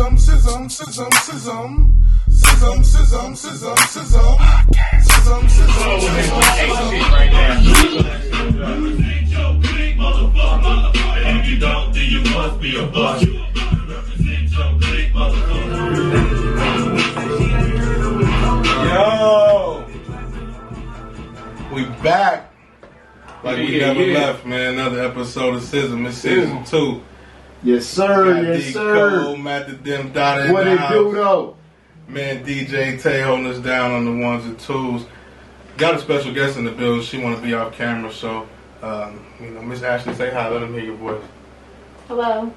And if you don't, then you must be a bust. Yo, we back like we never left, man. Another episode of S.Y.S.M. It's season 2. Yes, sir. Got Yes, D. sir. Cole, Matt the Dim Dotted. What it do, though? Man, DJ TAY holding us down on the ones and twos. Got a special guest in the building. She want to be off camera, so Miss Ashley, say hi. Let them hear your voice. Hello.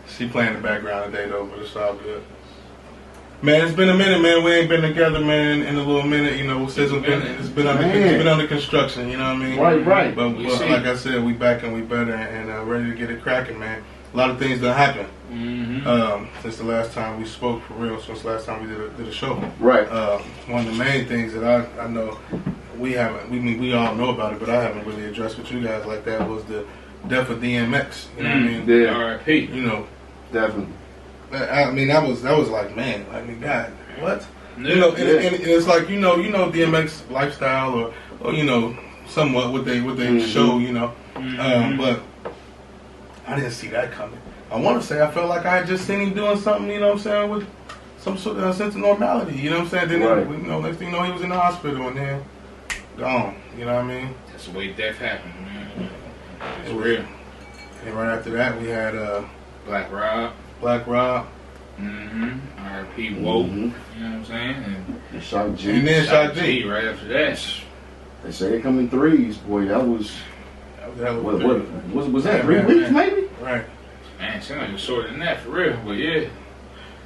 She playing in the background today though, but it's all good. Man, it's been a minute, man. We ain't been together, man, in a little minute. You know, since it's been under construction. You know what I mean? Right. But like I said, we back and we better and ready to get it cracking, man. A lot of things that happened since the last time we spoke, for real. Since the last time we did a show. Right. One of the main things that I know we all know about it, but I haven't really addressed with you guys like that was the death of DMX. You know what I mean? Yeah. R.I.P. You know. Definitely. I mean, that was like, man. I mean, God, what? Yeah. You know, and it's like you know DMX lifestyle or you know somewhat what they show. You know, but I didn't see that coming. I want to say I felt like I had just seen him doing something. You know what I'm saying, with some sort of sense of normality. You know what I'm saying? Then next thing you know, he was in the hospital and then gone. You know what I mean? That's the way death happened, man. It's real. And right after that, we had Black Rob. R.I.P. Woe. You know what I'm saying? And Shock G. And then Shock G. Right after that. They say they come in threes, boy. That was was that 3 weeks maybe? Right. Man, it seemed like it was shorter than that for real, but yeah.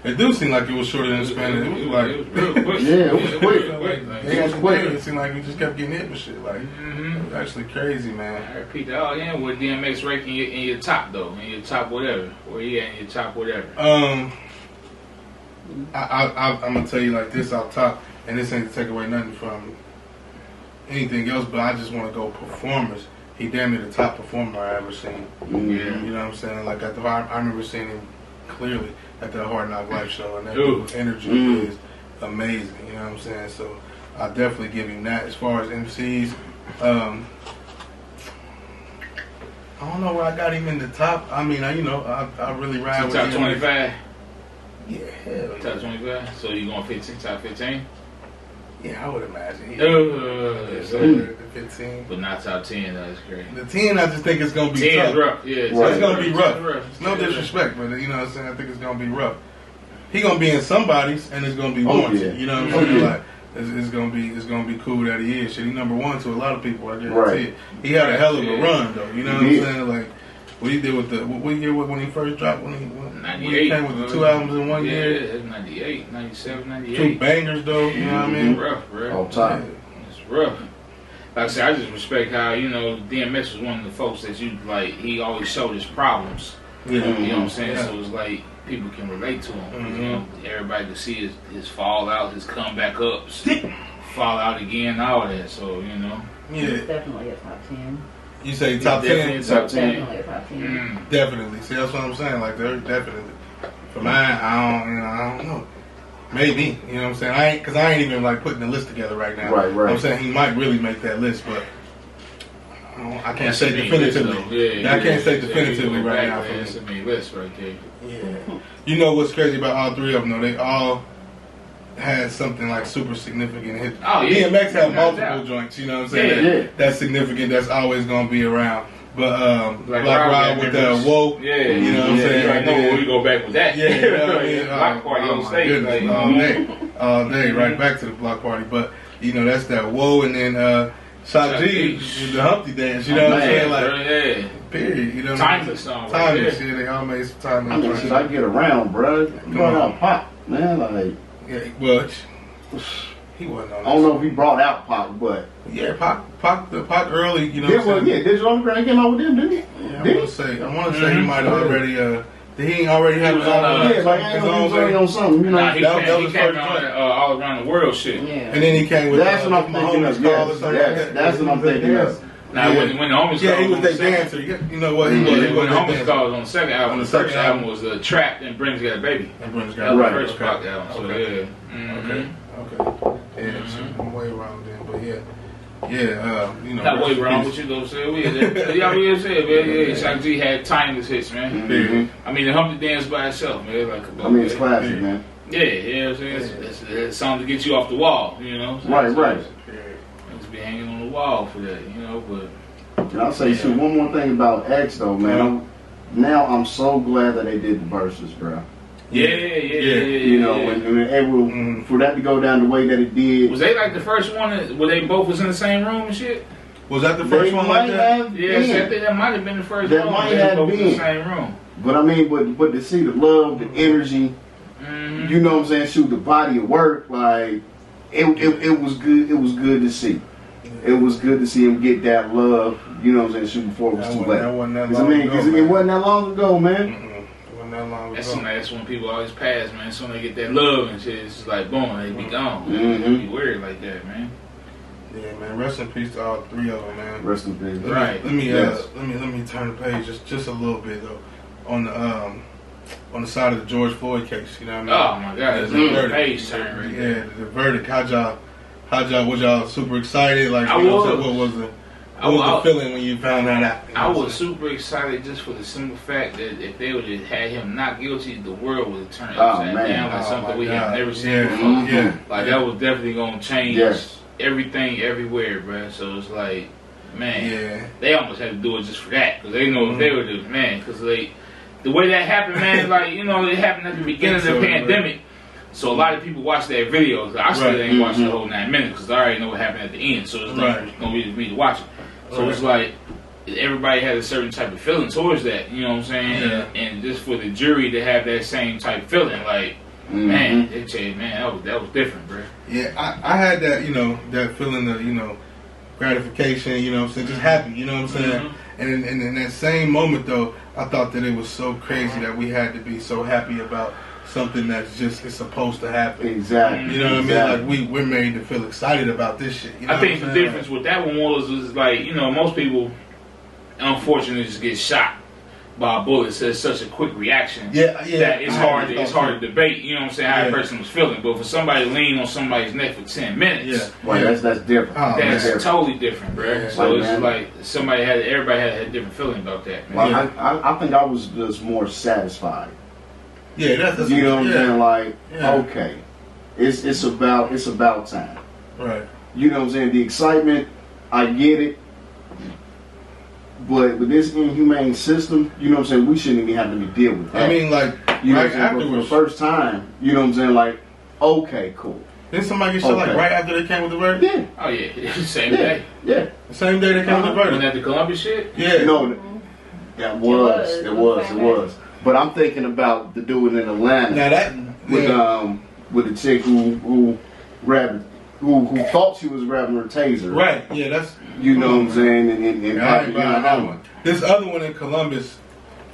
It do seem like it was shorter than the span. It was like it was real quick. Yeah, it was quick. It was quick. It seemed like we just kept getting hit with shit. Like it was actually crazy, man. I repeat that all in with DMX ranking in your top though, in your top whatever, where you at in your top whatever. I'm gonna tell you like this off top, and this ain't to take away nothing from anything else, but I just want to go performers. He damn near the top performer I ever seen. Yeah. You know what I'm saying? Like I remember seeing him clearly at the Hard Knock Life show, and that dude's energy is amazing. You know what I'm saying? So I definitely give him that. As far as MCs, I don't know where I got him in the top. I mean, I really ride with top him. 25. Yeah, hell yeah. Top 25. So you going 15? Top 15? Yeah, I would imagine. So 15. But not top 10. That's great. The 10, I just think it's gonna be 10 tough. is rough. Yeah, It's gonna be rough. No disrespect, but you know what I'm saying. I think it's gonna be rough. He gonna be in somebody's, and it's gonna be warranted. Yeah. You know what I'm saying? Like it's gonna be cool that he is. Shit, he number one to a lot of people. I guarantee it. He had a hell of a run though. You know what I'm saying? Like what he did with what year when he first dropped when he 98. Came with the 2 albums in 1 year. Yeah, it's 98, 97, 98. 2 bangers though. You know what I mean? Rough, bro. All time. It's rough. Like I said, I just respect how, DMX was one of the folks that he always showed his problems. Yeah. You know what I'm saying? Yeah. So it's like people can relate to him. Everybody can see his fallout, his comeback ups, fallout again, all that. So, Yeah. It's definitely a top 10. You say top 10? Top 10. Definitely a top 10. Definitely. See, that's what I'm saying. Like, they're definitely. For mine, I don't know. Maybe. You know what I'm saying? Because I ain't even like putting the list together right now. Right. I'm saying he might really make that list, but I can't say definitively. I can't say definitively right now for me. That's a main list right there. Yeah. You know what's crazy about all 3 of them, though? They all had something like super significant hit. Oh, yeah. DMX had multiple joints, you know what I'm saying? Yeah. That's significant. That's always going to be around. But Black Rob with the Whoa, yeah, you know what I'm saying? You know where we go back with that. Yeah, you know what I mean? Block party on stage. Goodness, all day, right back to the block party. But, that's that Whoa, and then Shock G with the Humpty Dance, you know what I'm saying? Like, period. You know what I mean? Timeless song. Timeless, yeah, they all made some timeless. I get around, bro. You brought out Pop, man. Like, yeah, well, he wasn't on I don't know if he brought out Pop, but yeah, Pac early, you know. Digital Underground came out with them, didn't he? Yeah, I want to say he might have already. Did he already have his own? I was already on something, you know. Nah, he came on all around the world shit. Yeah. And then he came with. That's what I'm thinking of. That's what I'm thinking of. Now when the homies yeah, called he was on that the second- dancer. You know what? He was. He when was the that homies dancer. called on the second album, On the the first second album was Trapped and Brings Got a Baby. And Brent's That got was right. the first Okay. Pac album. So Okay. yeah. Okay. Yeah, so I'm way wrong then, but yeah, you know. Not way rest in wrong peace. with you though, say we y'all really said, man. Yeah, Shock G had timeless hits, man. Mm-hmm. I mean, the Humpty Dance by itself, man. Like, I mean, it's classic, man. Yeah, you know what I'm saying? It's something to get you off the wall, you know? So Right. It's be hanging on the wall for that, you know, but... And I'll say, too, one more thing about X, though, man. I'm so glad that they did the verses, bro. Yeah. You know, when for that to go down the way that it did. Was they like the first one where they both was in the same room and shit? Was that the first one like that? Yeah, so I think that might have been the first That one. might They have both in been. the same room. But I mean, but to see the love, the energy, you know what I'm saying, shoot, the body of work, like, it was good. It was good to see. It was good to see him get that love, you know what I'm saying, shoot, before it was too late. That wasn't that 'Cause long ago. it wasn't that long ago, man. It wasn't that long ago. That's when people always pass, man. As soon as they get that love and shit, it's just like, boom, they be gone. Mhm. Be weird like that, man. Yeah, man. Rest in peace to all three of them, man. Rest in peace. Right. Let me Yes. let me turn the page just a little bit though on the side of the George Floyd case. You know what I Oh mean? my God, it's The a page turn right Yeah, there. the verdict. How'd y'all was y'all super excited? Like, I you know, was. what was the feeling when you found that out? You know I what I'm was saying? super excited just for the simple fact that if they would have had him not guilty, the world would have turned Oh, upside man. down like Oh, something my we have God. never seen Yeah, before. yeah. Like that was definitely gonna change Yes. everything everywhere, bruh. So it's like, man, Yeah. they almost had to do it just for that because they know if they were the man, because the way that happened, man, like you know, it happened at the beginning of the So, pandemic. So a lot of people watch their videos. I still Right. ain't watched the whole 9 minutes because I already know what happened at the end. So it's not gonna be for me to watch it. So it's like everybody had a certain type of feeling towards that. You know what I'm saying? Yeah. And just for the jury to have that same type of feeling, like man, they tell you, man, that was different, bro. Yeah, I had that, you know, that feeling of, you know, gratification, you know what I'm saying, just happy, you know what I'm saying? And in that same moment, though, I thought that it was so crazy that we had to be so happy about something that's just is supposed to happen. Exactly. You know what Exactly. I mean? Like, we're made to feel excited about this shit. You know I think what the I'm saying? difference with that one was like, you know, most people unfortunately just get shot by a bullet. So it's such a quick reaction. Yeah. That it's I hard. thought It's hard so. to debate. You know what I'm saying? How Yeah. a person was feeling. But for somebody to lean on somebody's neck for 10 minutes, Yeah. Well, that's different. Oh, that's different. totally different, bro. Yeah. So Like, it's man. like everybody had a different feeling about that, man. Well, Yeah. I think I was just more satisfied. Yeah, that's You know what I'm saying? Like, Yeah. okay, it's about time. Right. You know what I'm saying? The excitement, I get it. But with this inhumane system, you know what I'm saying, we shouldn't even have to deal with that. I mean, like, you know right what I'm saying? But for the afterwards. first time, you know what I'm saying, like, okay, cool. Didn't somebody get shot like Okay. right after they came with the verdict? Yeah. Oh yeah, same Yeah. day. Yeah. The same day they came with the When verdict. at the Columbia shit. Yeah. No, that was. But I'm thinking about the dude in Atlanta Now that with the chick who grabbed, who thought she was grabbing her taser. right, yeah, that's You know what I'm saying? And Yeah, I ain't buying that one. This other one in Columbus,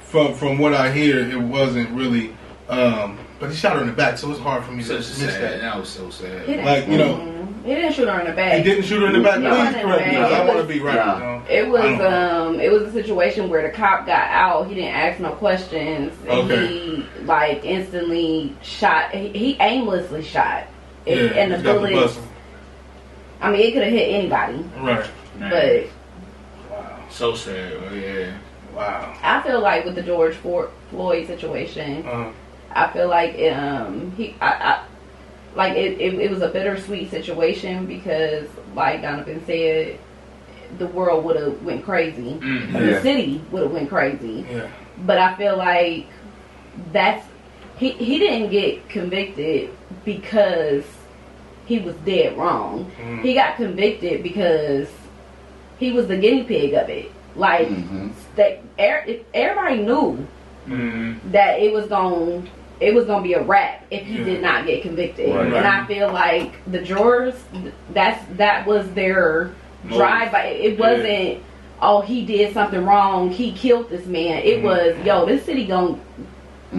from what I hear, it wasn't really. But he shot her in the back, so it's hard for me to Such a miss sad. that. That was so sad. He didn't- Like, you know, He didn't shoot her in the back. he didn't shoot her in the back. No, Please in the correct me, back. 'cause I It want to was- be right. Nah. You know? It was I don't know. it was a situation where the cop got out. He didn't ask no questions. And Okay. he like instantly shot. He aimlessly shot. And the he's got bullet. busting. I mean, it could have hit anybody. Right. Man. But So sad. Oh yeah. Wow. I feel like with the George Floyd situation, I feel like it was a bittersweet situation because, like Donovan said, the world would have went crazy. The city would have went crazy. Yeah. But I feel like he didn't get convicted because he was dead wrong. He got convicted because he was the guinea pig of it. Like that, everybody knew that it was gonna be a wrap if he did not get convicted. Right. And I feel like the jurors, that was their drive. But it wasn't, oh, he did something wrong, he killed this man. It was, yo, this city gonna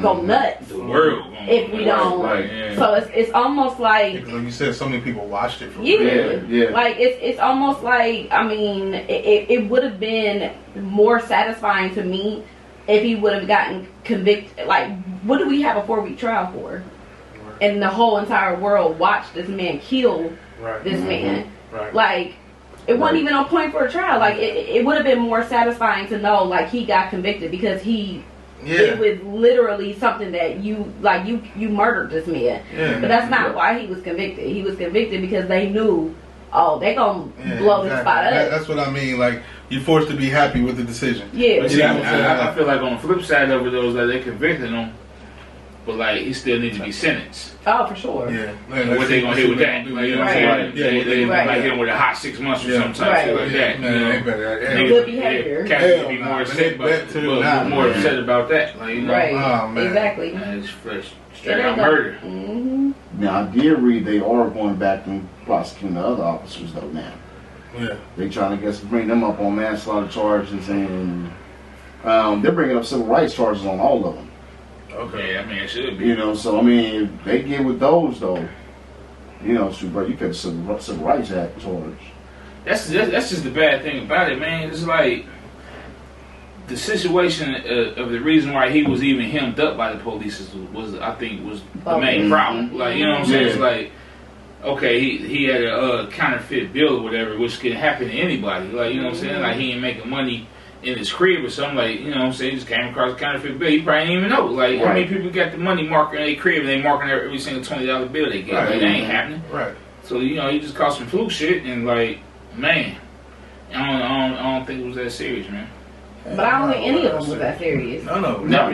go nuts. The world. If we don't. So it's almost like. Because like you said, so many people watched it. Yeah. Like it's almost like, I mean, it would have been more satisfying to me if he would have gotten convicted. Like, what do we have a 4-week trial for? And the whole entire world watched this man kill this man. Right. Like, it wasn't even on point for a trial. Like, it would have been more satisfying to know, like, he got convicted because it was literally something that you murdered this man. Yeah. But that's not why he was convicted. He was convicted because they knew, they gonna blow this spot up. That's what I mean. Like, you're forced to be happy with the decision. Yeah. But I feel like on the flip side of it, though, is that they convicted him, but like he still needs to be sentenced. Oh, for sure. Yeah. And what they gonna hit with that? Like, you know what I'm saying? They might hit him with a hot 6 months or some type shit like that. Man, they better. Good behavior. Cats be more upset about that. Like, you know, right. Oh, man. Exactly. Man, it's fresh. Straight out murder. Mm-hmm. Now, I did read they are going back and prosecuting the other officers, though, now. Yeah. They trying to bring them up on manslaughter charges, and they're bringing up civil rights charges on all of them. Okay, yeah, I mean, it should be. You know, so I mean, if they get with those though, you know, bro, you get a civil rights act charge. That's just the bad thing about it, man. It's like the situation of the reason why he was even hemmed up by the police was the main problem. Like, you know what I'm saying? It's like, okay, he had a counterfeit bill or whatever, which can happen to anybody. Like, you know what I'm saying? Like, he ain't making money in his crib or something, like, you know what I'm saying, he just came across a counterfeit bill. He probably didn't even know. Like, how many people got the money marked in their crib and they marking every single $20 bill they get? Like, that ain't happening. Right. So, you know, he just caught some fluke shit and, like, man, I don't think it was that serious, man. But I don't think any of them was that serious. No. Yeah.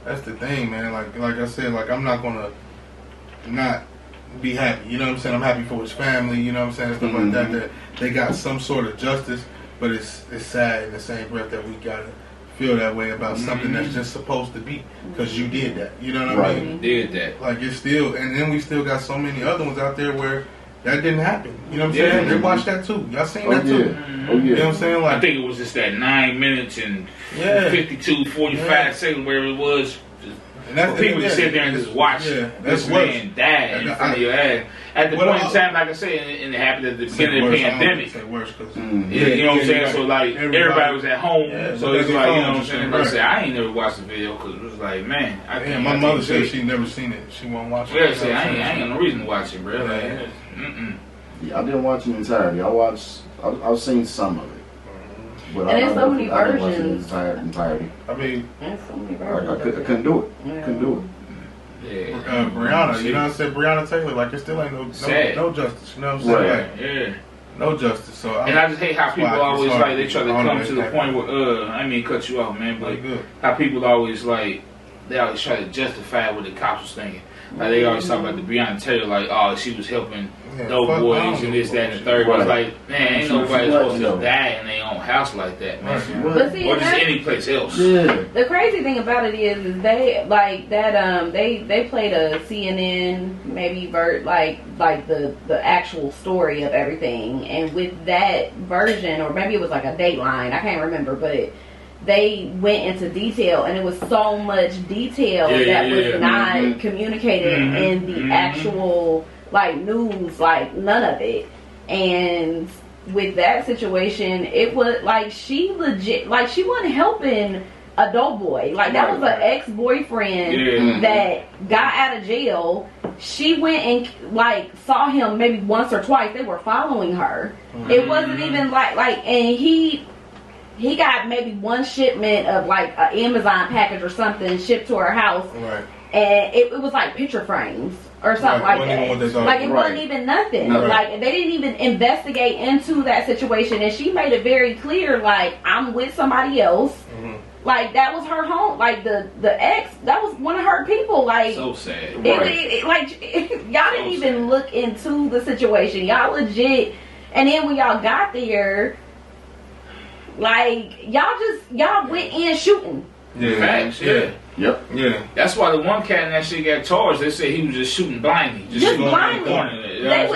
That's the thing, man. Like I said, like, I'm not gonna not be happy. You know what I'm saying? I'm happy for his family. You know what I'm saying? Stuff like that they got some sort of justice. But it's sad in the same breath that we gotta feel that way about something that's just supposed to be because you did that. You know what I mean? Did that. Like, it's still, and then we still got so many other ones out there where that didn't happen. You know what I'm saying? They watched that too. Y'all seen that too? You know what I'm saying? Like, I think it was just that 9 minutes and 45 seconds where it was. And people just sit there and just watch this man die in front of your ass. At the point in time, like I said, and it happened at the beginning of the pandemic. You know what I'm saying? So, like, everybody was at home. So it's like, you know what I'm saying? Like I said, I ain't never watched the video because it was like, man, I can't. My mother said she never seen it. She won't watch it. Yeah, see, I ain't got no reason to watch it, bro. Like, yeah, I didn't watch it entirely. I've seen some of it. But and there's so many versions. Entirely. I mean, there's so many versions. I couldn't do it. Couldn't do it. Yeah. Brianna, you know what I said? Brianna Taylor, like, it still ain't no justice. You know what I'm saying? Like, no justice. So and I just hate how people always like they try to come to the point where I mean cut you off, man, but how people always like they always try to justify what the cops was thinking. Like they always talk about the Breonna Taylor, like, oh, she was helping dope boys and this, that, and the third. It's like, man, ain't nobody supposed to die in their own house like that, man. But see, or just any place else. Yeah. The crazy thing about it is they like that. They played a CNN maybe like the actual story of everything, and with that version, or maybe it was like a Dateline. I can't remember, but they went into detail, and it was so much detail that was not communicated in the actual like news, like none of it. And with that situation, it was like she legit, like she wasn't helping a dope boy. Like that was an ex-boyfriend that got out of jail. She went and like saw him maybe once or twice. They were following her. It wasn't even like and he got maybe one shipment of like an Amazon package or something shipped to her house, and it was like picture frames or something like that. Like it wasn't even nothing. Like they didn't even investigate into that situation, and she made it very clear, like, I'm with somebody else. Like that was her home. Like the ex, that was one of her people. Like so sad. Y'all didn't even look into the situation. Y'all legit, and then when y'all got there, like y'all went in shooting. Facts. Yeah. That's why the one cat in that shit got charged. They said he was just shooting blindly. Just blindly. They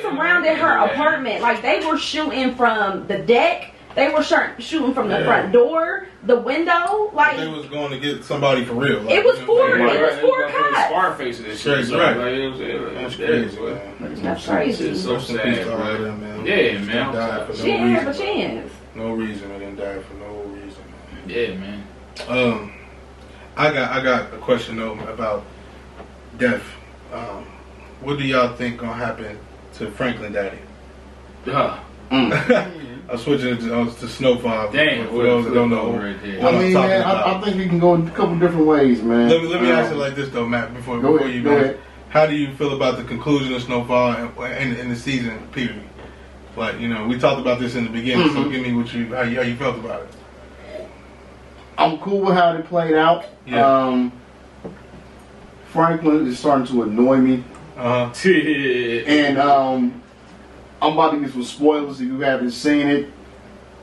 surrounded her apartment. Like they were shooting from the deck They were shooting from the front door, the window. Like they was going to get somebody for real. Like, it was four. It was four cops. Scarface and shit. That's So, right. Like, That's crazy, man. That's crazy. It's so sad, bro. Man. Yeah, man. Died for She no didn't have a reason. chance. No reason. They didn't die for no reason. Yeah, man. I got a question though about death. What do y'all think gonna happen to Franklin Daddy? I'm switching to Snowfall. Dang, for those that don't know. right there. I mean, man, I think you can go a couple different ways, man. Let me ask it like this though, Matt. Before you go ahead. How do you feel about the conclusion of Snowfall and in the season period? Like, you know, we talked about this in the beginning, so give me how you felt about it. I'm cool with how it played out. Yeah. Franklin is starting to annoy me. And I'm about to get some spoilers if you haven't seen it.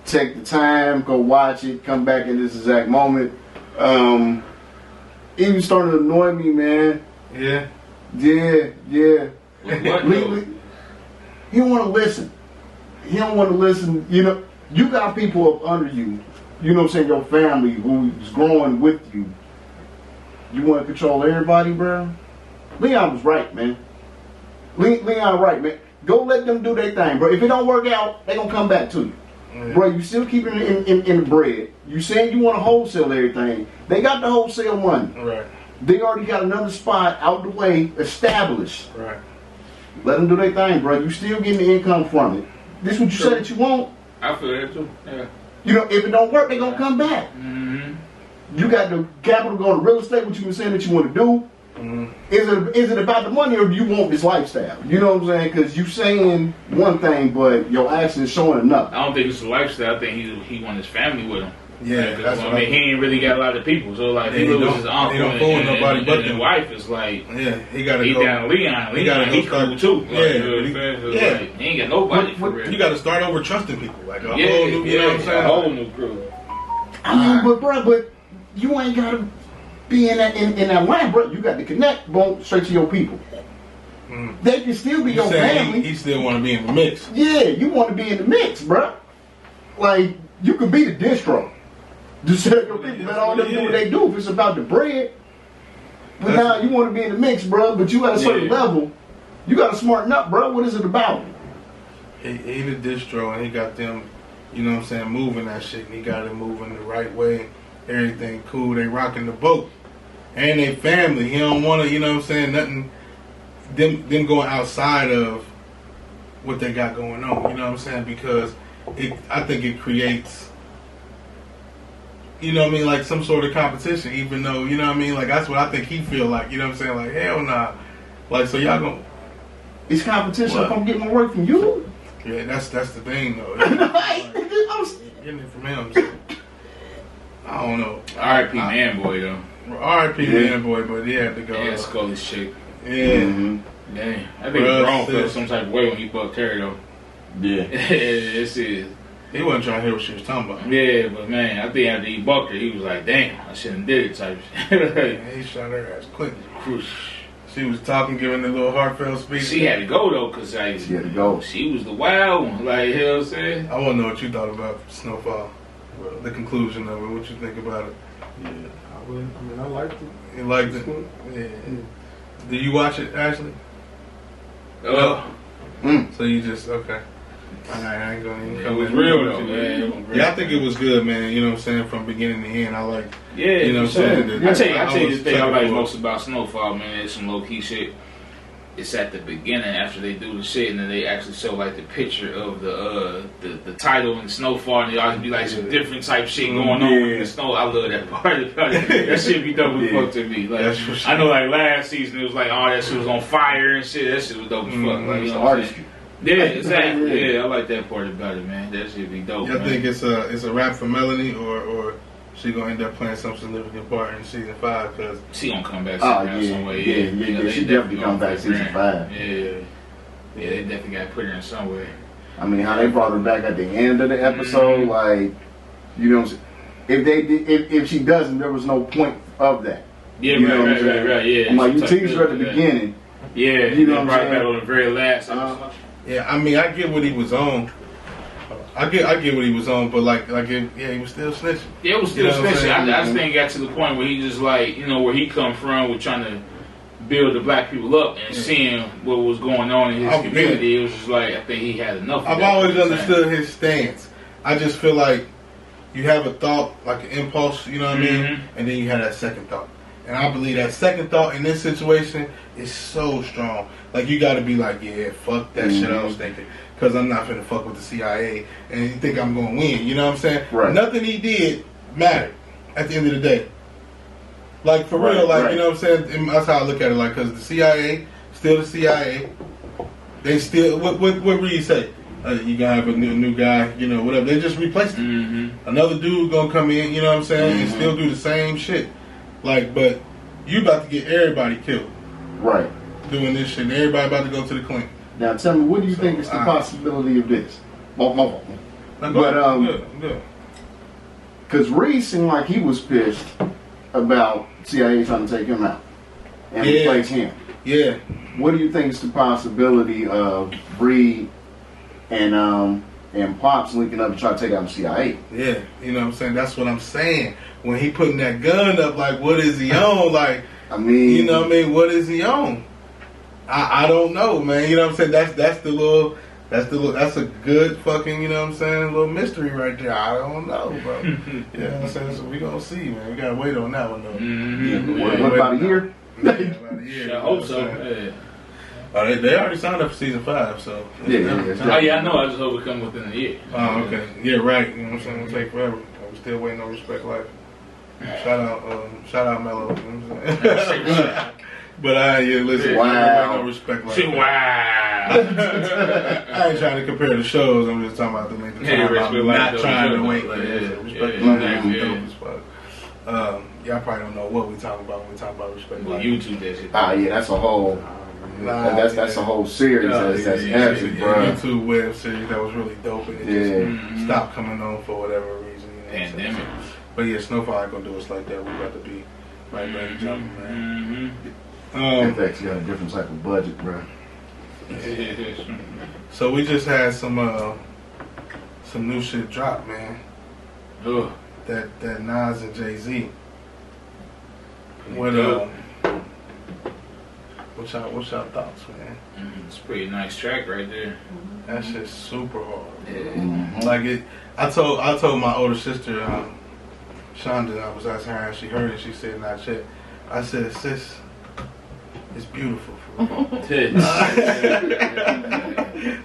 Take the time, go watch it, come back in this exact moment. Even starting to annoy me, man. Yeah. What? He don't want to listen. He don't want to listen. You know, you got people up under you. You know what I'm saying? Your family who's growing with you. You want to control everybody, bro? Leon was right, man. Leon right, man. Go let them do their thing, bro. If it don't work out, they gonna come back to you. Yeah. Bro, you still keeping it in the bread. You saying you want to wholesale everything. They got the wholesale money. Right. They already got another spot out the way established. Right. Let them do their thing, bro. You still getting the income from it. This what you said that you want. I feel that too. Yeah. You know, if it don't work, they gonna come back. Mm-hmm. You got the capital going to real estate, what you been saying that you want to do. Mm-hmm. Is it about the money or do you want this lifestyle? You know what I'm saying? Because you saying one thing, but your actions showing another. I don't think it's a lifestyle. I think he want his family with him. Yeah, that's what I mean. He ain't really got a lot of people, so like he loses his uncle he don't fool nobody but his wife is like he got to go down Leon. He got to He cool too. Yeah, like, like, he ain't got nobody for real. You got to start over trusting people, like a whole new. You know what I'm saying? A whole new crew. I mean, but you ain't got to be in that line, bro. You got to connect, boom, straight to your people. They can still be your family. He still want to be in the mix. Yeah, you want to be in the mix, bro. Like you could be the distro. Just tell your people, let all them do what they do if it's about the bread. But now you want to be in the mix, bro. But you at a certain level, you got to smarten up, bro. What is it about? He the distro, and he got them, you know what I'm saying, moving that shit, and he got it moving the right way. Everything cool. They rocking the boat, and they family. He don't want to, you know what I'm saying, nothing. Them going outside of what they got going on. You know what I'm saying? Because I think it creates, you know what I mean, like some sort of competition. Even though, you know what I mean, like that's what I think he feel like. You know what I'm saying? Like hell nah. Like so y'all gonna. It's competition. If I'm getting my work from you. Yeah, that's the thing though. Like, getting it from him. So. I don't know. R.I.P. Man Boy though. R.I.P. Man Boy, but he had to go. Yeah, Scully's chick. Yeah. Dang. I think Braun felt some type of way when he fucked her though. Yeah. It's it. He wasn't trying to hear what she was talking about. Yeah, but man, I think after he bucked her, he was like, damn, I shouldn't have did it type shit. He shot her ass quick. She was talking, giving a little heartfelt speech. She had to go though, cause like, she had to go. She was the wild one, like, you know what I'm saying? I want to know what you thought about Snowfall. The conclusion of it. What you think about it? Yeah, I liked it. You liked it? Yeah. Did you watch it, Ashley? So you just okay. I ain't gonna even come. It was real though, man. Yeah, I think it was good, man. You know what I'm saying? From beginning to end, I like. Yeah, you know what I'm saying? I tell you the thing I like most about Snowfall, man. It's some low key shit. It's at the beginning after they do the shit, and then they actually show like the picture of the title and Snowfall, and there always be like some different type shit going on with the snow. I love that part. That shit be dope as fuck to me. Like I know, like last season it was like all that shit was on fire and shit. That shit was dope as fuck. Like, you know what I'm saying? Yeah, exactly. Yeah, I like that part about it, man. That shit be dope. I think it's a wrap for Melanie, or she gonna end up playing some significant part in season 5 because she gonna come back. Some way. Yeah. She definitely come back season 5. Yeah, they definitely got to put her in some way. I mean, how they brought her back at the end of the episode, like, you know, if she doesn't, there was no point of that. Yeah, you know right. Yeah, I'm like, you teased her at the beginning. Yeah, you know what I'm saying? Back on the very last episode. Yeah, I mean, I get what he was on. I get what he was on, but like he was still snitching. Yeah, it was still snitching. I just think it got to the point where he just like, where he come from with trying to build the black people up and seeing what was going on in his community. It was just like, I think he had enough of I've always understood his stance. I just feel like you have a thought, like an impulse, you know what I mean? And then you have that second thought. And I believe that second thought in this situation is so strong. Like, you got to be like, yeah, fuck that shit I was thinking. Because I'm not finna fuck with the CIA. And you think I'm going to win. You know what I'm saying? Right. Nothing he did mattered at the end of the day. Like, for real, like, you know what I'm saying? And that's how I look at it. Like, because the CIA, still the CIA. They still, what Reed say? You gotta have a new guy, whatever. They just replaced him. Another dude gonna come in, you know what I'm saying, and still do the same shit. Like, but you about to get everybody killed. Right. Doing this shit, and everybody about to go to the clinic. Now tell me, what do you think is the possibility of this? Good. Because Reed seemed like he was pissed about CIA trying to take him out and replace him. Yeah. What do you think is the possibility of Reed and Pops linking up to try to take out the CIA? Yeah, you know what I'm saying? That's what I'm saying. When he putting that gun up, like, what is he on? Like, I mean, you know what I mean? What is he on? I don't know, man. You know what I'm saying? That's a good fucking, you know what I'm saying, little mystery right there. I don't know, bro. You know what I'm saying? So we gonna see, man. We gotta wait on that one though. What about a year? Yeah, about a year. I hope so. Yeah. Oh, they already signed up for season 5, so. Yeah. Oh yeah, I know. I just hope it come within a year. Oh, okay. Yeah, right. You know what I'm saying? It'll take forever. I'm still waiting on Respect Life. Shout out Mello. You know what I'm saying? But listen. Wow. No Respect Life. Wow. I ain't trying to compare the shows. I'm just talking about the length of time. I'm not trying to wait. Respect Life is dope as fuck. Y'all probably don't know what we talking about when we talk about Respect Life. YouTube that shit. Yeah, that's a whole. That's a whole series. That's epic, bro. YouTube web series that was really dope, and it just stopped coming on for whatever reason. Pandemic. But yeah, Snowfall ain't gonna do us like that. We about to be right back jumping, man. In fact, you got a different type of budget, bro. So we just had some new shit drop, man. That NAS and Jay Z. What's y'all thoughts, man? It's a pretty nice track right there. That shit's super hard. Yeah. Like it. I told my older sister, Shonda, I was asking her and she heard it. She said, "Not yet." I said, "Sis, it's beautiful." For real.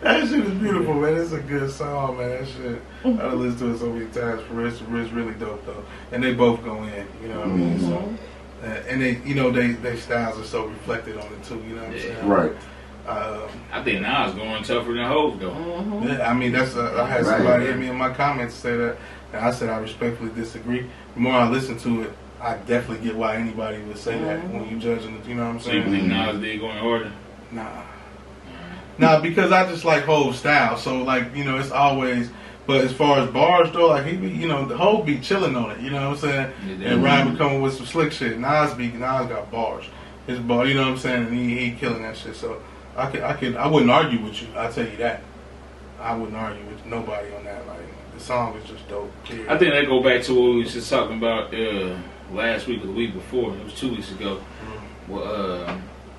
That shit is beautiful, man. It's a good song, man. That shit. I listened to it so many times. For real, it's really dope though. And they both go in. You know what I mean? So, and they, their styles are so reflected on it too. You know what I'm saying? Right. I think Nas going tougher than Hov though. Yeah, I mean I had somebody hit me in my comments say that, and I said I respectfully disagree. The more I listen to it, I definitely get why anybody would say that when you judging it. You know what I'm So you saying? think Nas did go in order? Nah, because I just like Hov's style. So like it's always. But as far as bars though, like he be, the Hov be chilling on it. You know what I'm saying? And Ryan be coming with some slick shit. Nas got bars. His bar, you know what I'm saying? And he killing that shit. So I wouldn't argue with you. I'll tell you that. I wouldn't argue with nobody on that. Like the song is just dope. Period. I think that go back to what we was just talking about last week or the week before. It was 2 weeks ago. Well,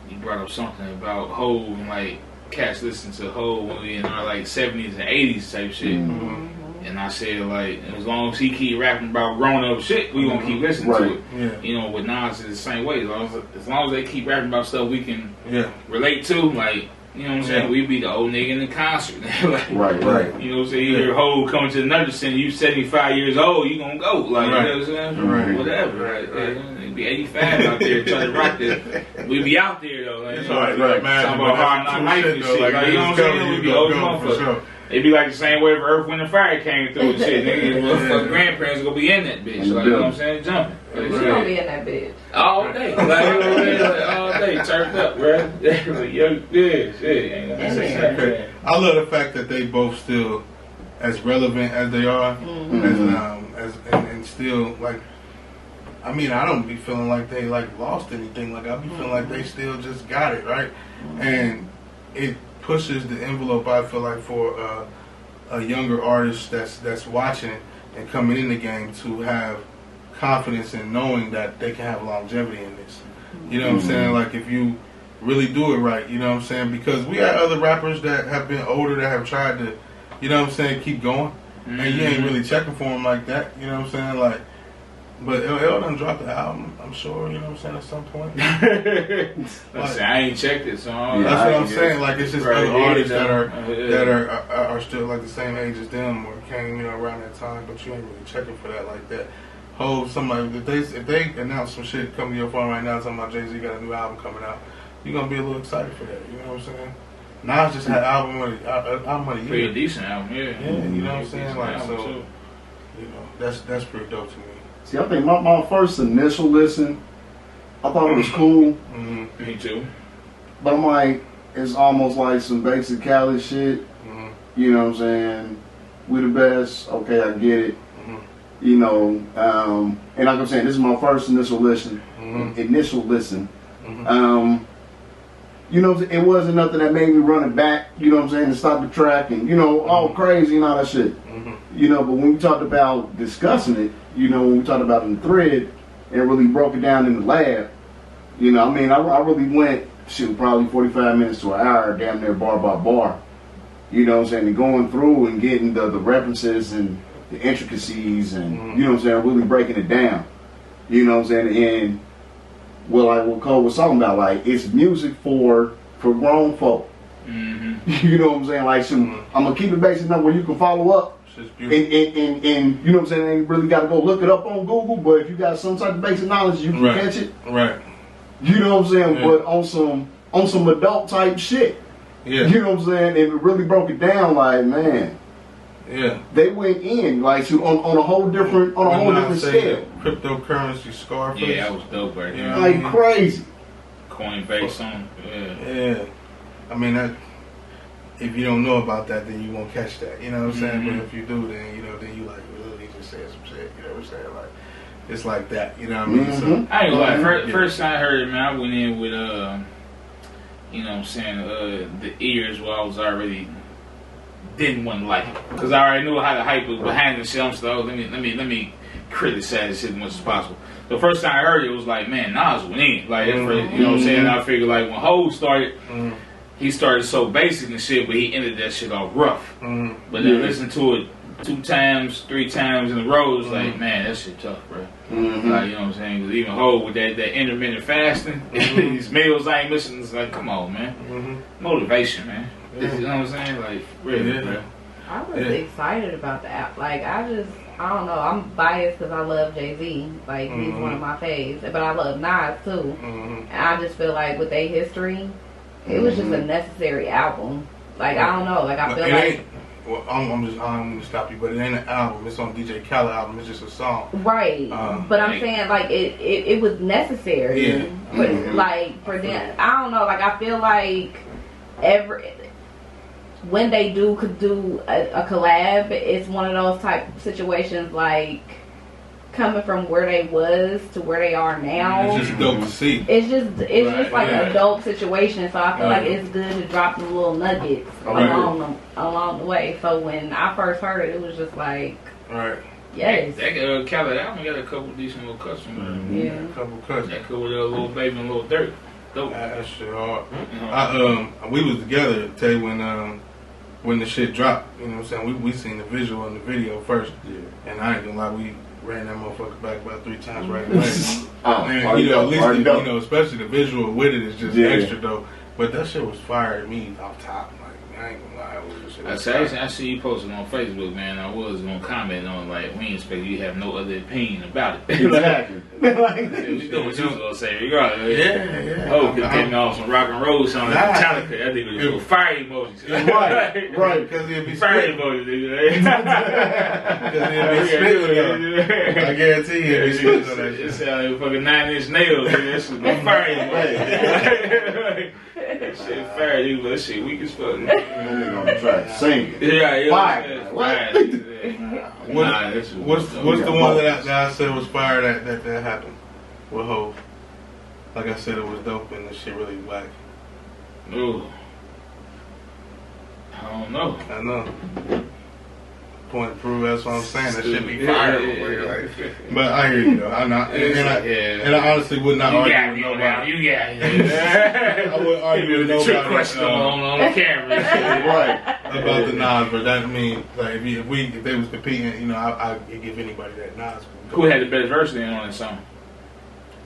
you brought up something about Hov and like cats listen to Hov when we in our like 70s and 80s type shit. And I said like as long as he keep rapping about grown up shit, we gonna keep listening to it. Yeah. With Nas is the same way. As long as they keep rapping about stuff we can relate to, like. You know what I'm saying? We be the old nigga in the concert. Like, right. You know what I'm saying? You hear Hov coming to another center, you 75 years old, you gonna go. Like, you know what I'm saying? Whatever. Right. Be 85 out there trying to rock this. We be out there though. Like, man. Talking about hard knock life and shit. Like, you know what I'm saying? We be old motherfuckers. It be like the same way if Earth, Wind, and Fire came through and shit. Nigga, grandparents gonna be in that bitch. Like, you know what I'm saying? Jumping. We gonna be in that bitch. All day. All day. Turned up, bro. Shit. I love the fact that they both still as relevant as they are. And still, like, I mean, I don't be feeling like they, like, lost anything. Like, I be feeling like they still just got it, right? And it pushes the envelope, I feel like, for a younger artist that's watching and coming in the game to have confidence in knowing that they can have longevity in this. You know what I'm saying? Like if you really do it right, you know what I'm saying? Because we had other rappers that have been older that have tried to, you know what I'm saying, keep going. And you ain't really checking for them like that, you know what I'm saying? Like, but LL done dropped the album, I'm sure, you know what I'm saying, at some point. Like, I ain't checked it, so that's what I'm saying. Like, it's just other artists that are still like the same age as them or came, you know, around that time, but you ain't really checking for that like that. Somebody, if they announce some shit coming to your phone right now, talking about Jay Z got a new album coming out, you're gonna be a little excited for that. You know what I'm saying? Nas just had album of the year. Pretty decent album, yeah. Yeah, you know what I'm saying? Like, so, you know, that's pretty dope to me. See, I think my first initial listen, I thought it was cool. Me too. But I'm like, it's almost like some basic Cali shit. You know what I'm saying? We the best. Okay, I get it. You know, and like I'm saying, this is my first initial listen. You know, it wasn't nothing that made me run it back, you know what I'm saying, to stop the track and, you know, all crazy and all that shit. You know, but when we talked about discussing it, you know, when we talked about it in the thread and really broke it down in the lab, you know, I mean, I really went, probably 45 minutes to an hour, damn near bar by bar. You know what I'm saying, and going through and getting the references and the intricacies and, you know what I'm saying, really breaking it down. You know what I'm saying, and what Cole was talking about, like, it's music for grown folk. You know what I'm saying? Like, I'm gonna keep it basic enough where you can follow up. And you know what I'm saying? You ain't really got to go look it up on Google, but if you got some type of basic knowledge, you can catch it. Right. You know what I'm saying? Yeah. But on some adult type shit. Yeah. You know what I'm saying? And it really broke it down. Like, man. Yeah. They went in like on a whole different scale. Cryptocurrency, Scarface. Yeah, that was dope right there. Like crazy. Coinbase on. Yeah. I mean, that, if you don't know about that, then you won't catch that. You know what I'm saying? But if you do, then, you know, then you like really just saying some shit. You know what I'm saying? Like, it's like that. You know what I mean? So, I ain't gonna lie. First time I heard it, man, I went in with you know what I'm saying, the ears where I was already didn't want to like it because I already knew how the hype was behind the shit. I'm so let me criticize this shit as much as possible. The first time I heard it was like, man, Nas went in. Like, you know what I'm saying? I figured like when Ho started, he started so basic and shit, but he ended that shit off rough. But then listen to it 2 times, 3 times in a row, it's like, man, that shit tough, bro. Like, you know what I'm saying? Because even Ho with that intermittent fasting, these meals I ain't missing, it's like, come on, man. Motivation, man. You know what I'm saying? Like, really, bro. I was excited about the app. Like, I don't know. I'm biased because I love Jay Z. Like, he's one of my faves. But I love Nas, too. And I just feel like with their history, it was just a necessary album. Like, I don't know. Like, I feel like... Well, I don't want to stop you, but it ain't an album. It's on DJ Khaled album. It's just a song. Right. But I'm saying, like, it was necessary. Yeah. For them. I don't know. Like, I feel like when they could do a collab, it's one of those type of situations, like, coming from where they was to where they are now. It's just dope to see. It's just like a dope situation. So I feel like it's good to drop the little nuggets along the way. So when I first heard it, it was just like, yes. That Khaled album got a couple decent little cuts from it. Yeah. A couple cuts. That cool with a little baby and a little dirt. Dope. That shit hard. We was together, Tay, when the shit dropped. You know what I'm saying? We seen the visual and the video first. Yeah. And I ain't gonna lie, we ran that motherfucker back about 3 times right away. And, you know, at least you know, especially the visual with it is just extra dope. But that shit was fire to me off top. Like, I ain't gonna lie, it was just I see you posted on Facebook, man. I was gonna comment on, like, we ain't expect you to have no other opinion about it. Exactly. Like, we know what you was gonna say, regardless. Yeah. Oh, because they know some rock and roll song like Metallica. That nigga was fire emojis. Right. Because he'd be fire emojis, nigga. Because he'd be spitting. I guarantee you, he'd be spitting on that shit. It sounded like fucking 9-inch nails. That shit was fire emojis. That shit fire, dude. That shit weak as fuck. That nigga on the track singing. Yeah. Fire. What's the one that I said was fire that happened with Hov? Like I said, it was dope and the shit really whack. Ooh. I don't know. I know. point to prove. That's what I'm saying. That should be fire. Like, but I hear you though. I'm not, and I honestly would not argue with nobody. You got it. I wouldn't argue with nobody. Trick question on the camera, Right. About the Nas, but that mean like if they was competing, you know, I'd give anybody that Nas. Who had the best verse then on that song?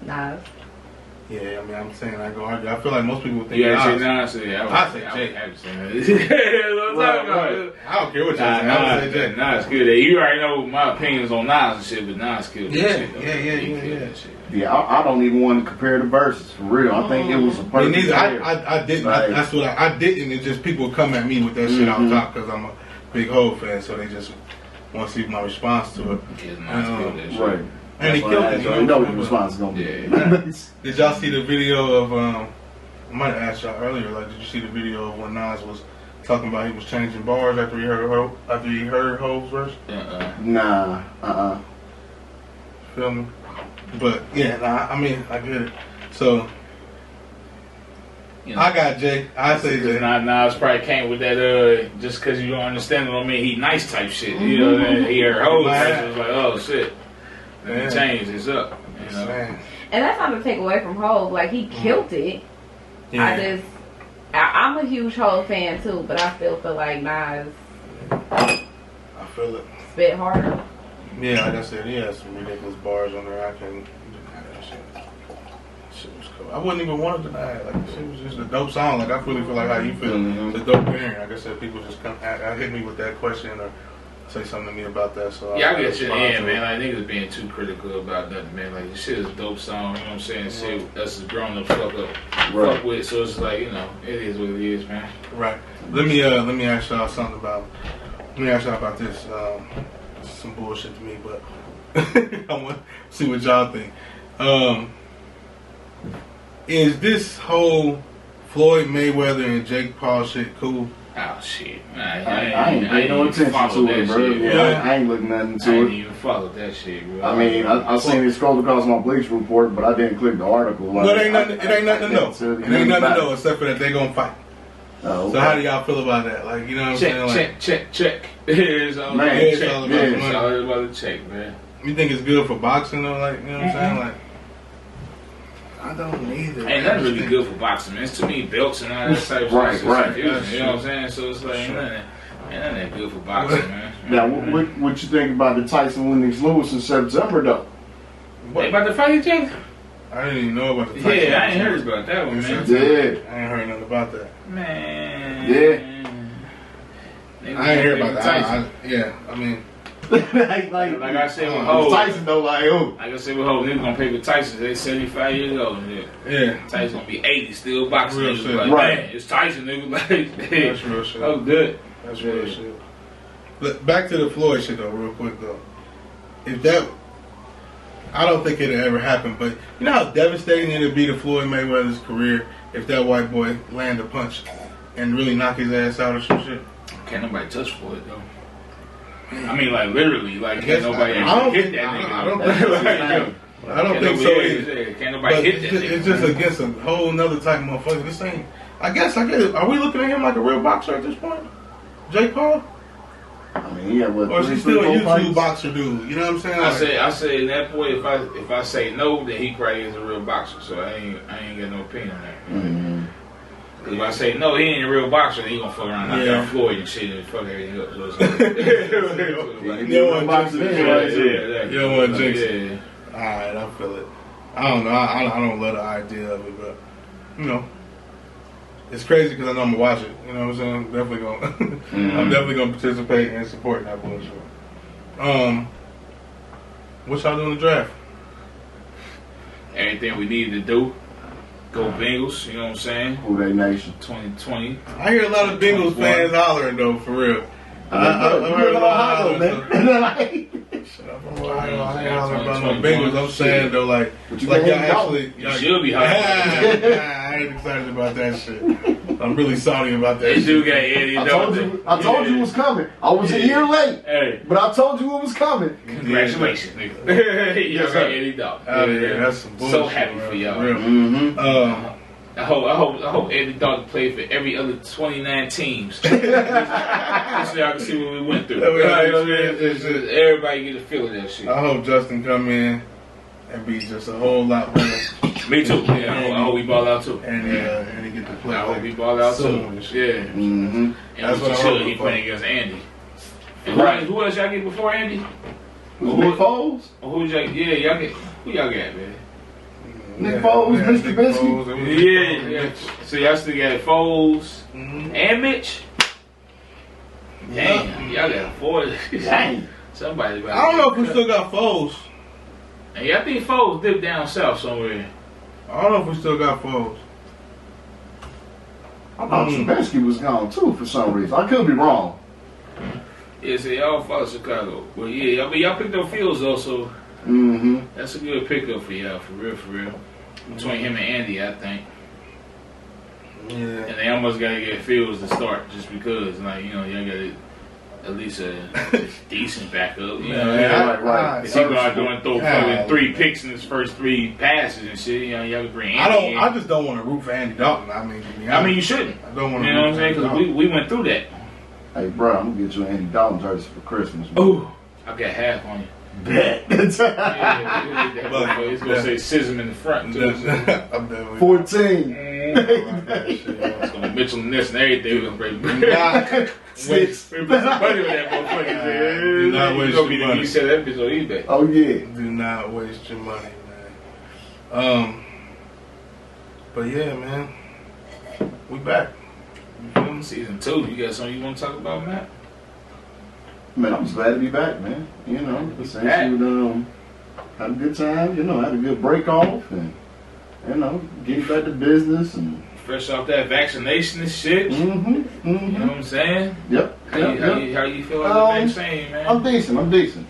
Nas. Yeah, I mean, I'm saying I go argue. I feel like most people would think You gotta Nas. say Nas. Yeah, I say Jay. I don't care what you say. I would say Jay. Nas good. You already know my opinions on Nas and shit, but Nas killed that shit. Yeah. I don't even want to compare the verses for real. I think it was a perfect. Me neither. I didn't. Like, that's what I didn't. It's just people come at me with that shit off top because I'm a big Hov fan, so they just want to see my response to it. Right. And he killed it. You know what the response is gonna be. Did y'all see the video of? I might have asked y'all earlier. Like, did you see the video of when Nas was talking about he was changing bars after he heard Hov's verse? Nah. Feel me? But yeah, I mean, I get it. So I got Jay. I say Jay. Nas probably came with that. Just because you don't understand it, don't mean he nice type shit. You know, what I mean? He heard Hov's verse, it was like, oh shit. Then change it's up. You know? And that's not to take away from Hov. Like, he killed it. Yeah. I'm a huge Hov fan too, but I still feel like Nas. I feel it. Spit harder. Yeah, like I said, he has some ridiculous bars on there. I can't deny that shit. Shit was cool. I wouldn't even want to deny it. Like, shit was just a dope song. Like, I really feel like how you feel. It's a dope pairing. Like I said, people just come hit me with that question or say something to me to that. So yeah, I get you in, man. Like, niggas being too critical about nothing, man. Like, this shit is a dope song, you know what I'm saying? Shit, us as grown up fuck with. So it's like, you know, it is what it is, man. Right. Let me ask y'all something about. Let me ask y'all about this. This is some bullshit to me, but I want to see what y'all think. Is this whole Floyd Mayweather and Jake Paul shit cool? Oh shit, I ain't paying no attention to it, bro. Yeah, I ain't looking nothing to it. I ain't even follow that shit, bro. I mean, I seen it scroll across my Bleach report, but I didn't click the article. Like, but it ain't nothing to know. It ain't nothing to know except for that they gonna fight. Oh, okay. So how do y'all feel about that? Like, you know what I'm saying? Like, Check. It's all about the check, man. You think it's good for boxing though? Like, you know what I'm saying? Like, I don't either. Ain't nothing really good for boxing, man. It's to me belts and all that type of right, shit. right. You know what I'm saying? So it's like, ain't nothing that good for boxing, man. Now, what you think about the Tyson Lennox Lewis in September though? They about to fight each other? I didn't even know about the Tyson. Yeah, I ain't heard about that one, man. Yeah. I ain't heard nothing about that. Man. Yeah. I ain't heard about that. I mean. like I said with Hov, Tyson though, like like I said with Hov, niggas gonna pay for Tyson. They 75 years old. Yeah. Tyson gonna be 80, still boxing. Real Niggas shit. like, Right. man, it's Tyson, nigga. Like, That's real shit. Oh, good. That's real shit. But back to the Floyd shit though, real quick though. If that, I don't think it'll ever happen. But you know how devastating it'd be to Floyd Mayweather's career if that white boy land a punch and really knock his ass out or some shit. Can't nobody touch Floyd though. I mean, like literally, like can't nobody hit that nigga. I don't think so either. Can't nobody hit that nigga. It's just against a whole nother type of motherfucker. This ain't. I guess. Are we looking at him like a real boxer at this point, Jake Paul? I mean, yeah, but or is he still a YouTube boxer dude? You know what I'm saying? Like, I say in that point, if I say no, then he probably is a real boxer. So I ain't got no opinion on that. Mm-hmm. If I say no, he ain't a real boxer, then he gonna fuck around and knock out Floyd and shit and fuck everything up. So it's like, you don't want to jinx it. You don't want to jinx it. Yeah. Alright, I feel it. I don't know. I don't love the idea of it, but you know, it's crazy because I know I'm gonna watch it. You know what I'm saying? I'm definitely gonna, I'm definitely gonna participate and support that bullshit. What y'all doing in the draft? Everything we need to do. Go Bengals, you know what I'm saying? Who they nation? 2020. I hear a lot of Bengals fans hollering though, for real. I heard a lot of shut up, I'm Ohio. I ain't hollering about no Bengals. I'm saying though, like y'all actually, you should be hollering. I ain't excited about that shit. I'm really sorry about that. They shit. do got Eddie. I told you it was coming. I was a year late, but I told you it was coming. Congratulations, nigga. Y'all got Eddie Dog. That's some bullshit. So happy for y'all. Real. I hope Andy Dalton played for every other 29 teams. Just so y'all can see what we went through. Everybody get a feel of that shit. I hope Justin come in and be just a whole lot better. Me too. Yeah, I hope we ball out too. And he get to play. I hope we ball out too. Yeah. Mm-hmm. And that's what he playing against Andy. And right. Who else y'all get before Andy? Nick Foles? Who y'all get? Who y'all got, man? Nick Foles, Mr. Biscuit. Yeah. So y'all still got Foles and Mitch? Damn, y'all got 4. Dang. Somebody. I don't know if we still got Foles. Hey, I think Foles dipped down south somewhere. I don't know if we still got Foles. I thought Trubisky was gone too for some reason. I could be wrong. Yeah, so y'all follow Chicago. Well, yeah, I mean, y'all picked up Fields also. That's a good pickup for y'all, for real. Between him and Andy, I think. Yeah. And they almost got to get Fields to start just because, like, you know, y'all got at least a decent backup. You know, right. If he go out there and throw fucking 3 picks in his first 3 passes and shit, you know, y'all can bring Andy in. I just don't want to root for Andy Dalton. I mean, you shouldn't. I don't want to. You know what I'm saying? Because we went through that. Hey, bro, I'm gonna get you an Andy Dalton jersey for Christmas. Ooh, I got half on you. Bet. It's gonna say SY.S.M in the front. 14. It's gonna Mitchell and this and everything. We're gonna break. Six. We're put some money on that motherfucker. Do not waste your money. You said that bitch on eBay. Oh yeah. Do not waste your money, man. But yeah, man, we back. Season 2. You got something you want to talk about, Matt? Man, I'm just glad to be back, man. You know, since you had a good time, you know, had a good break off, and you know, getting back to business and fresh off that vaccination and shit. You know what I'm saying? Yep. How you feel about the vaccine, man? I'm decent.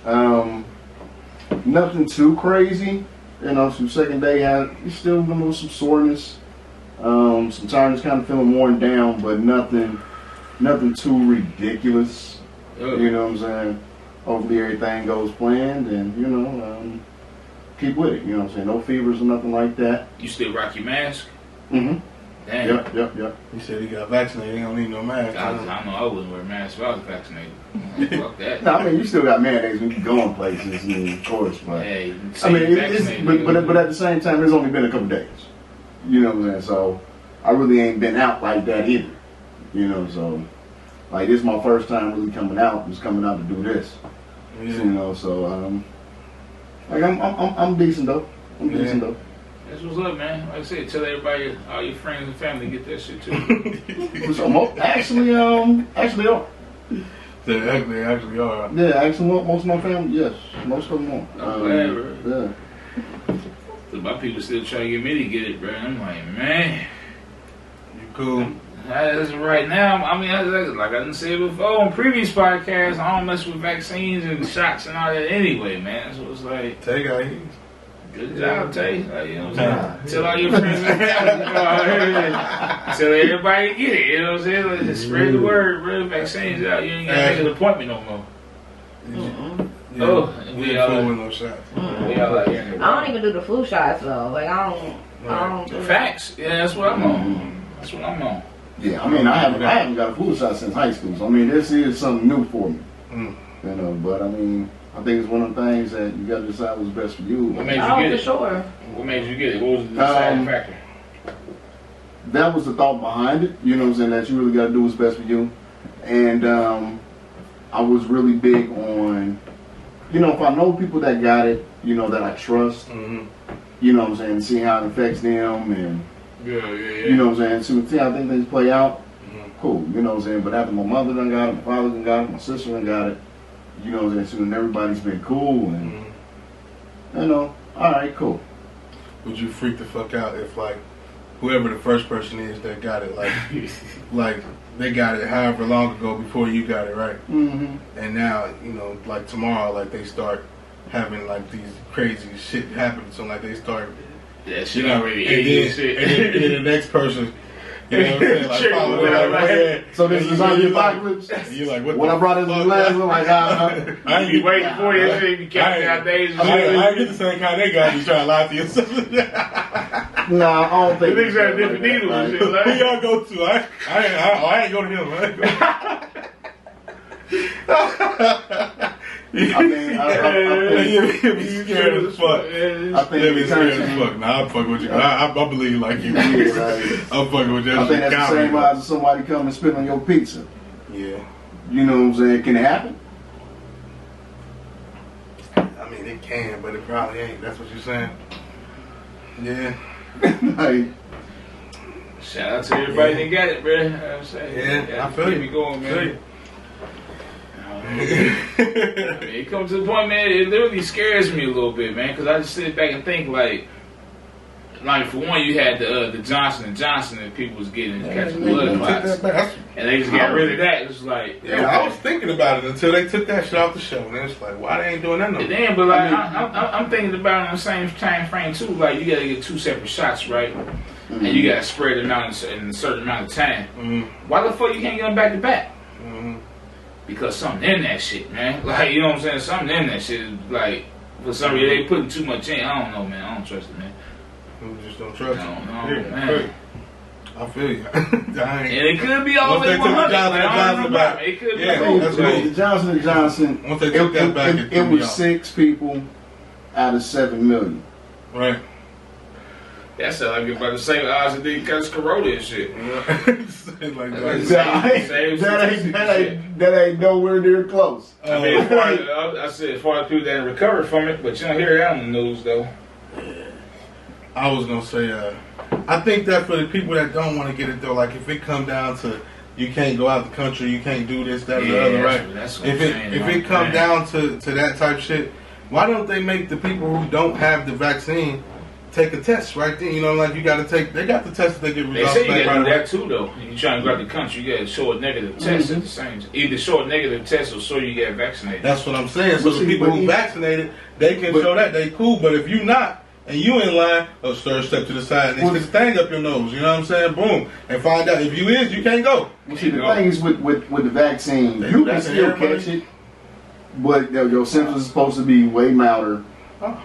Nothing too crazy. You know, some second day, you still with some soreness. Sometimes kind of feeling worn down, but nothing too ridiculous. You know what I'm saying? Hopefully everything goes planned, and you know, keep with it. You know what I'm saying? No fevers or nothing like that. You still rock your mask? Mm-hmm. Damn. Yep. He said he got vaccinated. He don't need no mask. I know I wouldn't wear a mask if I was vaccinated. Fuck that. No, I mean, you still got mandates when you go in places, and of course, but hey, I mean, but at the same time, it's only been a couple days. You know what I'm saying? So I really ain't been out like that either. You know, so like this is my first time really coming out. Just coming out to do this. Yeah. You know, so like I'm decent though. Decent though. That's what's up, man. Like I said, tell everybody, all your friends and family, get that shit too. So actually are. They actually are. Yeah, actually, most of my family, yes, most of them are. I'm glad, bro. Yeah. So my people still trying to get me to get it, bro. I'm like, man, You cool? As of right now, I mean, like I didn't say it before on previous podcasts, I don't mess with vaccines and shots and all that anyway, man. So it's like, Tay got his. good job, Tay. Like, you know what I'm saying? Tell all your friends and family, tell everybody to get it. You know what I'm saying? Like, just spread the word, bro. Vaccines out. You ain't got to make an appointment no more. We ain't fooling with no shots. We all out here. I don't even do the flu shots though. Like I don't. The facts. Yeah, that's what I'm on. That's what I'm on. Yeah, I mean, I haven't got a flu shot since high school. So I mean, this is something new for me. You know, but I mean, I think it's one of the things that you got to decide what's best for you. What made you get it? For sure. What made you get it? What was the deciding factor? That was the thought behind it. You know what I'm saying? That you really got to do what's best for you. And I was really big on, you know, if I know people that got it, you know, that I trust, you know what I'm saying, see how it affects them and, you know what I'm saying, see how things play out. Cool, you know what I'm saying? But after my mother done got it, my father done got it, my sister done got it, you know what I'm saying, soon everybody's been cool and, you know, alright, cool. Would you freak the fuck out if, like, whoever the first person is that got it, like they got it however long ago before you got it, right? And now, you know, like tomorrow, like they start having like these crazy shit happen. So like they start, shit already idiot shit. And then the next person, you know what I'm saying? Like, follow it, so this is on the apocalypse. You're like, what when I brought it to the last, I'm like, I ain't be waiting for you. Shit, you counting out days. I ain't get the same kind they got. You trying to lie to yourself. Nah, I don't think. The niggas got a different needle and shit. Who Like. y'all go to? I ain't go to him, man. I mean, I think you scared as fuck. I think Yeah, be scared it's as fuck. Nah, I'm fucking with you. I believe like you. right. I'm fucking with you. I think that's the same odds as somebody come and spit on your pizza. Yeah. You know what I'm saying? Can it happen? I mean, it can, but it probably ain't. That's what you're saying. Yeah. Like, Shout out to everybody that got it, bro. You know what I'm saying? Yeah, I feel keep you. me going, man. It comes to the point, man, it literally scares me a little bit, man, because I just sit back and think, like for one, you had the Johnson & Johnson that people was getting catching blood clots, and they just got rid of that. It was like, yeah, I was thinking about it until they took that shit off the show, and it's like, why they ain't doing that no more? Damn, but like, I'm thinking about it on the same time frame too. Like, you gotta get 2 separate shots, right? Mm-hmm. And you gotta spread them out in a certain amount of time. Mm-hmm. Why the fuck you can't get them back to back? Mm-hmm. Because something in that shit, man. Like, you know what I'm saying? Something in that shit is like, for some reason, they putting too much in. I don't know, man. I don't trust it, man. You just don't trust I don't it. know, man. I feel you. And it could be all the way 100. It could be. That's cool. The Johnson & Johnson, once they took that back, it was 6 people out of 7 million. Right. That's like you're about to say odds that they catch corona and shit. That ain't nowhere near close. I mean, as far as people that recover from it, but you don't hear that on the news though. I was gonna say, I think that for the people that don't want to get it though, like if it come down to you can't go out the country, you can't do this, that, or the other, right? That's what if it come down to that type shit, why don't they make the people who don't have the vaccine take a test right then? You know, like you got to take. They got the test that they get results. They say you got to do right that too, though. You trying to go out the country, you got to show a negative test at the same time. Either show a negative test or show you get vaccinated. That's what I'm saying. So the people who vaccinated, they can show that they cool. But if you not and you in line, step to the side and they stick a thing up your nose. You know what I'm saying? Boom, and find out if you is, you can't go. Well, see, the thing is with the vaccine, you can still catch it, but your symptoms are supposed to be way milder. Oh.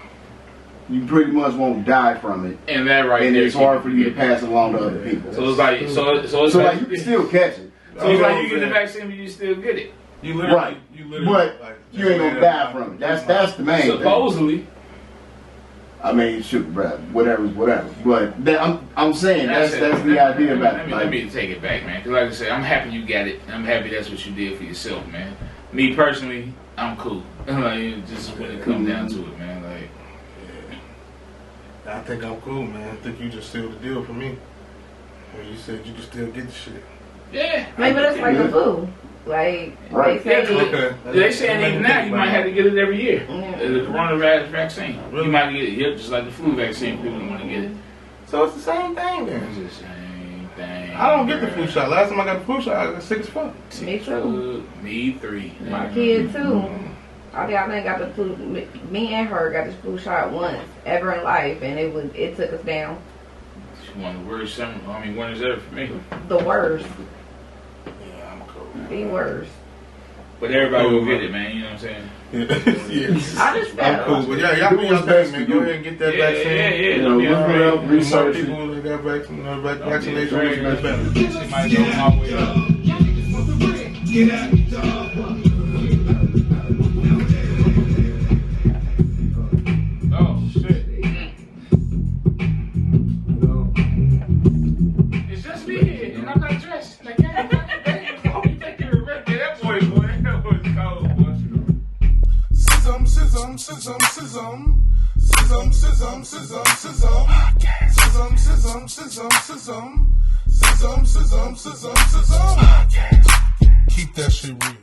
You pretty much won't die from it, and that and it's hard for you to pass it along to other people. So it's like, so it's like you can still catch it. So it's like you get the vaccine, but you still get it. You literally, but like, you ain't gonna die from it. That's the main supposedly. thing. I mean, shoot, whatever. But I'm saying that's the idea about it. Let me take it back, man. Because like I said, I'm happy you got it. I'm happy that's what you did for yourself, man. Me personally, I'm cool. Like, just when it comes down to it, man. Like, I think I'm cool, man. I think you just sealed the deal for me. When you said you can still get the shit. Yeah. Maybe that's like the flu. Like, they saying even now you might have to get it every year. The coronavirus vaccine. Really? You might get it just like the flu vaccine. People don't want to get it. So it's the same thing then. It's the same thing. I don't get the flu shot. Last time I got the flu shot, I got sick as fuck. Me too. Me 3. My kid too. I think got the flu. Me and her got the flu shot once ever in life, and it took us down. It's one of the worst winters ever for me. The worst. Yeah, I'm cool. The worst. But everybody will get it, man. You know what I'm saying? Yeah. I'm cool. But yeah, y'all do your best, man. Go ahead and get that vaccine. Yeah. You know, look up, research it. People that got vaccination is better. It might go my way up. Oh shit! It's just me here, and I'm not dressed. Like, I hope you think you remember that boy. That was cold, boy. Keep that shit real.